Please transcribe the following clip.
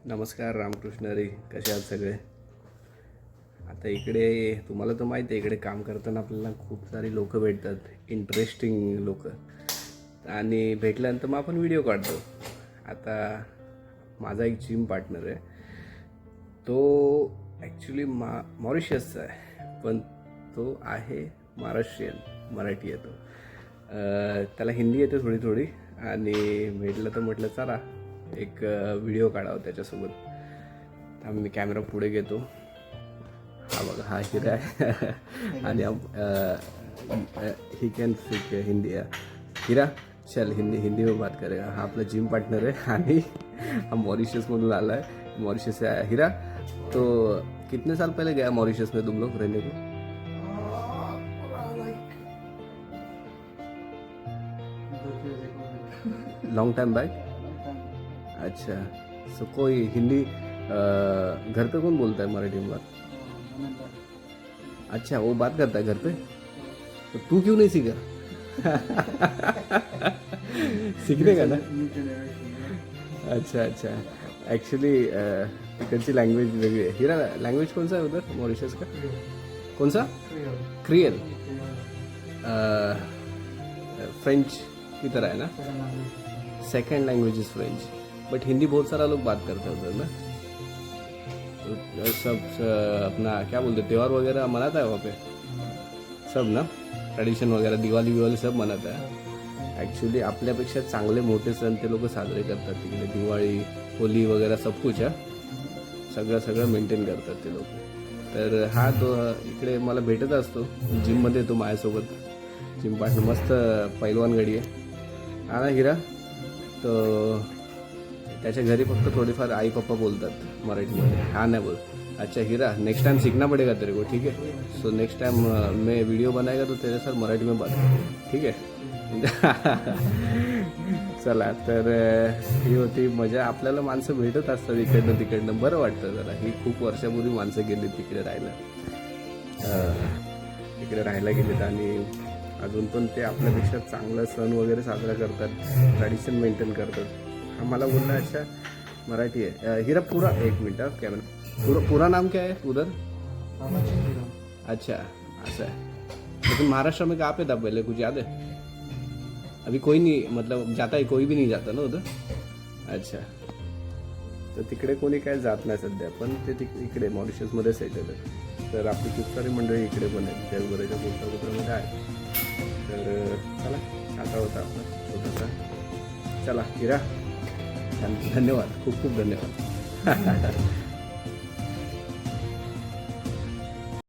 नमस्कार रामकृष्ण हरी. कसे आहात सगळे. आता इकडे तुम्हाला तर माहिती आहे, इकडे काम करताना आपल्याला खूप सारी लोक भेटतात, इंटरेस्टिंग लोक, आणि भेटल्यानंतर मग आपण व्हिडिओ काढतो. आता माझा एक जिम पार्टनर आहे, तो ॲक्च्युली मॉरिशसचा आहे, पण तो आहे महाराष्ट्रीयन, मराठी येतो. त्याला हिंदी येते थोडी थोडी, आणि भेटलं तर म्हटलं चला एक व्हिडिओ काढावं त्याच्यासोबत. आम्ही मी कॅमेरा पुढे घेतो. हा बघा, हा हिरा आहे आणि ही कॅन स्पीक हिंदी. हिरा चल हिंदी में बात करेगा. हा आपला जिम पार्टनर है आणि हा मॉरिशसमधून आला है. मॉरिशस से आया. हिरा, तो कितने साल पहले गया मॉरिशस में तुम लोग रहने को? Long time back. अच्छा, सो कोई हिंदी घर पे कौन बोलता है मराठी में बात? अच्छा, वो बात करता है घर पे. तो तू क्यों नहीं सीखा? सीखने का ना. अच्छा अच्छा, ॲक्च्युली तिकडची लँग्वेज वेगळी आहे. हिरा, लँग्वेज कौन सा है उधर मॉरिशस का? कौन सा? क्रियल. फ्रेंच की तरह है ना. Second language is French, but Hindi बहुत सारा लोग बात करते हैं उधर ना. सब अपना क्या बोलते, त्यौहार वगैरह मनाता है वहाँ पे सब ना. ट्रेडिशन वगैरह दिवाळी सब मनाता है. ॲक्च्युली आपल्यापेक्षा चांगले मोठे सण ते लोक साजरे करतात तिकडे. दिवाळी, होली वगैरह सब कुछ आहे. सगळं मेंटेन करतात ते लोक. तर हा तो इकडे मला भेटत असतो जिममध्ये. येतो माझ्यासोबत. जिम पार्टनर मस्त पैलवान गडी आहे. हा ना हिरा. तो त्याच्या घरी फक्त थोडीफार आई पप्पा बोलतात मराठीमध्ये. हा नाही बोल. अच्छा हिरा, नेक्स्ट टाइम सीखना पड़ेगा तेरे को, ठीक है. सो नेक्स्ट टाइम मैं वीडियो बनाएगा तो तेरे साथ मराठी में बात करूँ, ठीक आहे. चला, तर ही होती मजा. आपल्याला माणसं भेटत असतात इकडनं तिकडनं, बरं वाटतं जरा. ही खूप वर्षापूर्वी माणसं गेली तिकडे राहायला गेलेत, आणि अजून पण ते आपल्यापेक्षा चांगला सण वगैरे साजरा करतात, ट्रॅडिशन मेंटेन करतात. हा मला बोलला अच्छा मराठी आहे. हिरा पूरा एक मिनट कॅमेरा, पूरा नाम क्या है उधर? अच्छा, ऐसा है. लेकिन महाराष्ट्र में कहाँ पे था पहले, कुछ याद है? अभी कोई नहीं, मतलब जाता है कोई भी नहीं जाता ना उधर. अच्छा, तर तिकडे कोणी काय जात नाही सध्या, पण ते इकडे मॉरिशसमध्ये सेटल आहे. तर आपली खूप सारी मंडळी इकडे पण आहेत, जगभराच्या कोपऱ्यामध्ये आहे. तर चला, आता होता आपला छोटासा. चला हिरा, धन्यवाद, खूप खूप धन्यवाद.